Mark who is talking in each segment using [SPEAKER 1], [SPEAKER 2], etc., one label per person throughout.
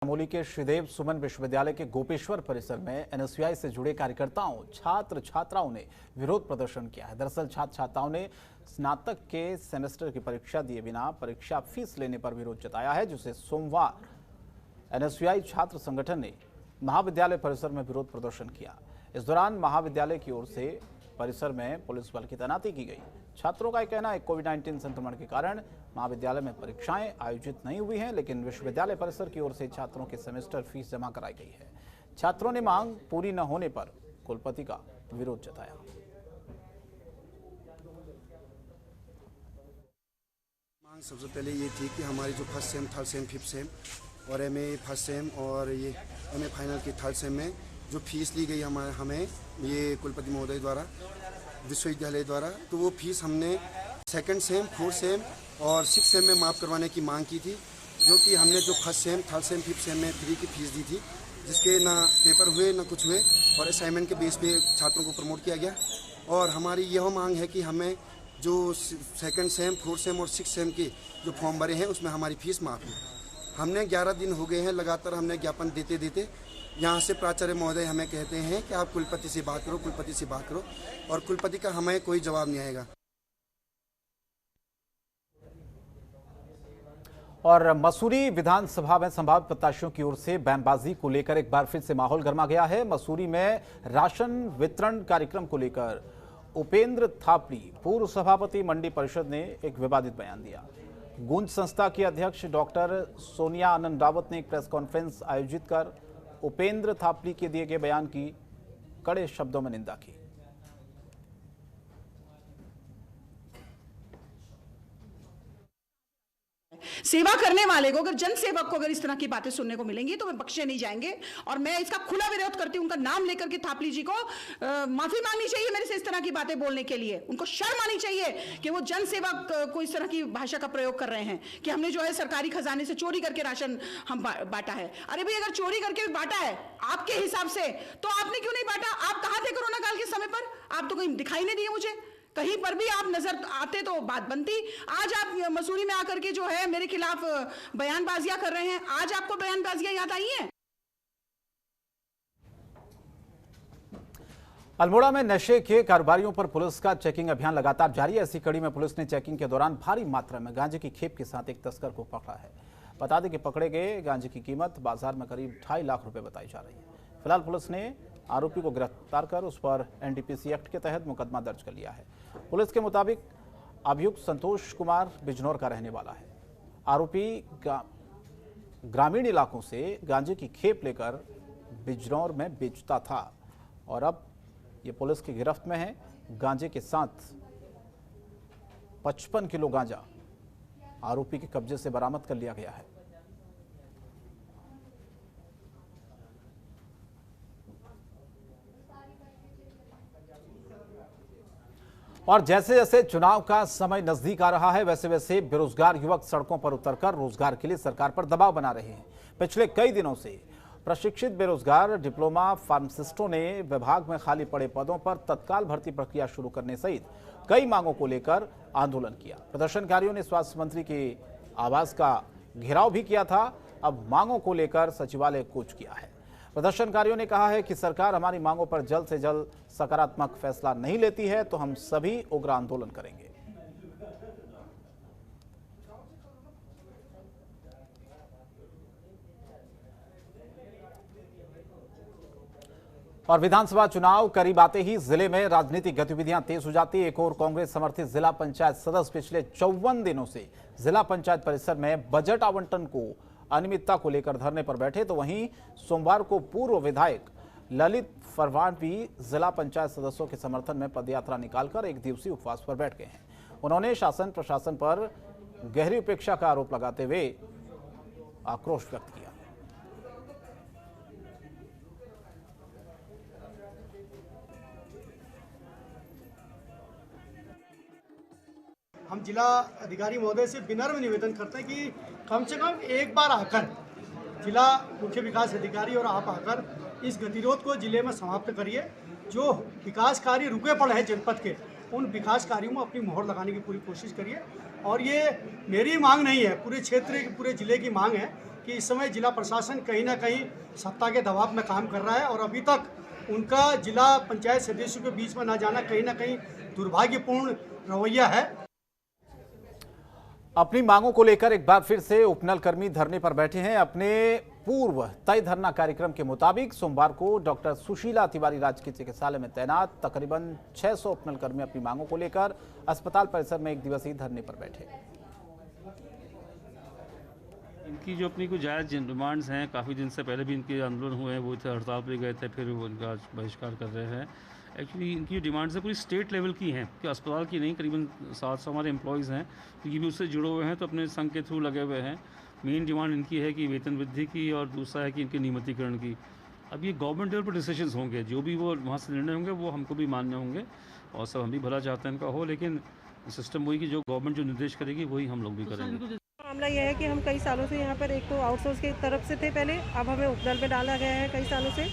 [SPEAKER 1] चमोली के श्रीदेव सुमन विश्वविद्यालय के गोपेश्वर परिसर में एनएसयूआई से जुड़े कार्यकर्ताओं छात्र छात्राओं ने विरोध प्रदर्शन किया है। दरअसल छात्र छात्राओं ने स्नातक के सेमेस्टर की परीक्षा दिए बिना परीक्षा फीस लेने पर विरोध जताया है, जिसे सोमवार एनएसयूआई छात्र संगठन ने महाविद्यालय परिसर में विरोध प्रदर्शन किया। इस दौरान महाविद्यालय की ओर से परिसर में पुलिस बल की तैनाती की गई। छात्रों का कहना है कोविड-19 संक्रमण के कारण महाविद्यालय में परीक्षाएं आयोजित नहीं हुई हैं, लेकिन विश्वविद्यालय परिसर की ओर से छात्रों की सेमेस्टर फीस जमा कराई गई है। छात्रों ने मांग पूरी न होने पर कुलपति का विरोध जताया।
[SPEAKER 2] मांग सबसे पहले ये थी कि हमारी जो first sem, third same, fifth sem और एमए फर्स्ट सेम और ये एमए फाइनल की थर्ड सेम में जो फीस ली गई हमें ये कुलपति महोदय द्वारा, विश्वविद्यालय द्वारा, तो वो फीस हमने सेकंड सेम, फोर्थ सेम और सिक्स सेम में माफ़ करवाने की मांग की थी, जो कि हमने जो first sem, third same, fifth sem में फ्री की फीस दी थी, जिसके ना पेपर हुए ना कुछ हुए और असाइनमेंट के बेस पे छात्रों को प्रमोट किया गया। और हमारी यह मांग है कि हमें जो सेकंड सेम, फोर्थ सेम और सिक्स सेम के जो फॉर्म भरे हैं उसमें हमारी फीस माफ़ है। हमने 11 दिन हो गए हैं लगातार हमने ज्ञापन देते देते, यहाँ से प्राचार्य महोदय हमें कहते हैं कि आप कुलपति से बात करो, कुलपति से बात करो, और कुलपति का हमें कोई जवाब नहीं आएगा।
[SPEAKER 1] और मसूरी विधानसभा में संभावित प्रत्याशियों की ओर से बयानबाजी को लेकर एक बार फिर से माहौल गर्मा गया है। मसूरी में राशन वितरण कार्यक्रम को लेकर उपेंद्र थापड़ी, पूर्व सभापति मंडी परिषद ने एक विवादित बयान दिया। गूंज संस्था की अध्यक्ष डॉक्टर सोनिया आनंद रावत ने एक प्रेस कॉन्फ्रेंस आयोजित कर उपेंद्र थापड़ी के दिए गए बयान की कड़े शब्दों में निंदा की।
[SPEAKER 3] सेवा करने वाले को, अगर जन सेवक को अगर इस तरह की बातें सुनने को मिलेंगी तो वे बख्शे नहीं जाएंगे। और मैं इसका खुला विरोध करती हूं। उनका नाम लेकर के थापली जी को माफी मांगनी चाहिए मेरे से इस तरह की बातें बोलने के लिए। उनको शर्म आनी चाहिए कि वो जन सेवक को इस तरह की भाषा का प्रयोग कर रहे हैं कि हमने जो है सरकारी खजाने से चोरी करके राशन हम बांटा है। अरे भाई, अगर चोरी करके बांटा है आपके हिसाब से तो आपने क्यों नहीं बांटा? आप कहां थे कोरोना काल के समय पर? आप तो कहीं दिखाई नहीं दिए मुझे, कहीं पर भी आप नजर आते तो बात बनती। आज आप मसूरी में आकर के जो है मेरे खिलाफ बयानबाजियां कर रहे हैं। आज आपको बयानबाजियां याद आई हैं?
[SPEAKER 1] अल्मोड़ा में नशे के कारोबारियों पर पुलिस का चेकिंग अभियान लगातार जारी है। ऐसी कड़ी में पुलिस ने चेकिंग के दौरान भारी मात्रा में गांजे की खेप के साथ एक तस्कर को पकड़ा है। बता दें कि पकड़े गए गांजे की कीमत बाजार में करीब 2.5 लाख रुपए बताई जा रही है। फिलहाल पुलिस ने आरोपी को गिरफ्तार कर उस पर एनडीपीसी एक्ट के तहत मुकदमा दर्ज कर लिया है। पुलिस के मुताबिक अभियुक्त संतोष कुमार बिजनौर का रहने वाला है। आरोपी ग्रामीण इलाकों से गांजे की खेप लेकर बिजनौर में बेचता था और अब ये पुलिस की गिरफ्त में है। गांजे के साथ 55 किलो गांजा आरोपी के कब्जे से बरामद कर लिया गया है। और जैसे जैसे चुनाव का समय नजदीक आ रहा है, वैसे वैसे बेरोजगार युवक सड़कों पर उतरकर रोजगार के लिए सरकार पर दबाव बना रहे हैं। पिछले कई दिनों से प्रशिक्षित बेरोजगार डिप्लोमा फार्मासिस्टों ने विभाग में खाली पड़े पदों पर तत्काल भर्ती प्रक्रिया शुरू करने सहित कई मांगों को लेकर आंदोलन किया। प्रदर्शनकारियों ने स्वास्थ्य मंत्री के आवास का घेराव भी किया था। अब मांगों को लेकर सचिवालय कूच किया है। प्रदर्शनकारियों ने कहा है कि सरकार हमारी मांगों पर जल्द से जल्द सकारात्मक फैसला नहीं लेती है तो हम सभी उग्र आंदोलन करेंगे। और विधानसभा चुनाव करीब आते ही जिले में राजनीतिक गतिविधियां तेज हो जाती है। एक और कांग्रेस समर्थित जिला पंचायत सदस्य पिछले 54 दिनों से जिला पंचायत परिसर में बजट आवंटन को अनियमितता को लेकर धरने पर बैठे, तो वहीं सोमवार को पूर्व विधायक ललित फरवान भी जिला पंचायत सदस्यों के समर्थन में पदयात्रा निकालकर एक दिवसीय उपवास पर बैठ गए हैं। उन्होंने शासन प्रशासन पर गहरी उपेक्षा का आरोप लगाते हुए आक्रोश व्यक्त किया।
[SPEAKER 4] हम जिला अधिकारी महोदय से विनम्र निवेदन करते हैं कि कम से कम एक बार आकर जिला मुख्य विकास अधिकारी और आप आकर इस गतिरोध को जिले में समाप्त करिए। जो विकास कार्य रुके पड़े हैं जनपद के, उन विकास कार्यों में अपनी मोहर लगाने की पूरी कोशिश करिए। और ये मेरी मांग नहीं है, पूरे क्षेत्र पूरे जिले की मांग है कि कि इस समय जिला प्रशासन कहीं ना कहीं सत्ता के दबाव में काम कर रहा है और अभी तक उनका जिला पंचायत सदस्यों के बीच में ना जाना कहीं ना कहीं दुर्भाग्यपूर्ण रवैया है।
[SPEAKER 1] अपनी मांगों को लेकर एक बार फिर से उपनल कर्मी धरने पर बैठे हैं। अपने पूर्व तय धरना कार्यक्रम के मुताबिक सोमवार को डॉक्टर सुशीला तिवारी राजकीय चिकित्सालय में तैनात तकरीबन 600 उपनल कर्मी अपनी मांगों को लेकर अस्पताल परिसर में एक दिवसीय धरने पर बैठे।
[SPEAKER 5] इनकी जो अपनी कुछ जायज़ डिमांड्स हैं, काफ़ी दिन से पहले भी इनके आंदोलन हुए हैं, वो इधर हड़ताल पर गए थे, फिर वो इनका बहिष्कार कर रहे हैं। एक्चुअली इनकी जो डिमांड्स है पूरी स्टेट लेवल की हैं, कि अस्पताल की नहीं, करीबन 700 हमारे एम्प्लॉयज़ हैं तो ये भी उससे जुड़े हुए हैं, तो अपने संघ के थ्रू लगे हुए हैं। मेन डिमांड इनकी है कि वेतन वृद्धि की और दूसरा है कि इनके नियमितीकरण की। अब ये गवर्नमेंट लेवल पर डिसीजंस होंगे, जो भी वो वहाँ से निर्णय होंगे वो हमको भी मान्य होंगे और सब हम भी भला चाहते हैं इनका हो, लेकिन सिस्टम वही कि जो गवर्नमेंट जो निर्देश करेगी वही हम लोग भी करेंगे।
[SPEAKER 6] मामला यह है कि हम कई सालों से यहाँ पर एक तो आउटसोर्स की तरफ से थे पहले, अब हमें उपदल में डाला गया है कई सालों से,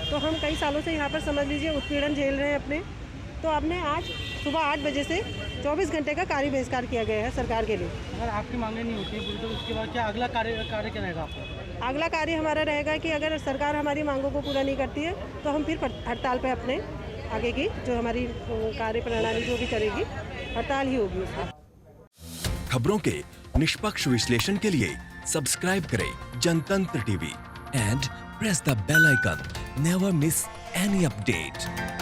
[SPEAKER 6] तो हम कई सालों से यहाँ पर समझ लीजिए उत्पीड़न झेल रहे हैं अपने। तो हमने आज सुबह 8 बजे से 24 घंटे का कार्य बहिष्कार किया गया है सरकार के लिए।
[SPEAKER 7] अगर आपकी मांगे नहीं होती है तो उसके बाद क्या अगला कार्य क्या रहेगा आपका?
[SPEAKER 6] अगला कार्य हमारा रहेगा कि अगर सरकार हमारी मांगों को पूरा नहीं करती है तो हम फिर हड़ताल पे अपने आगे की जो हमारी कार्य प्रणाली जो भी करेगी हड़ताल ही होगी उसमें।
[SPEAKER 8] खबरों के निष्पक्ष विश्लेषण के लिए सब्सक्राइब करें Jantantra TV and press the bell icon. Never miss any update.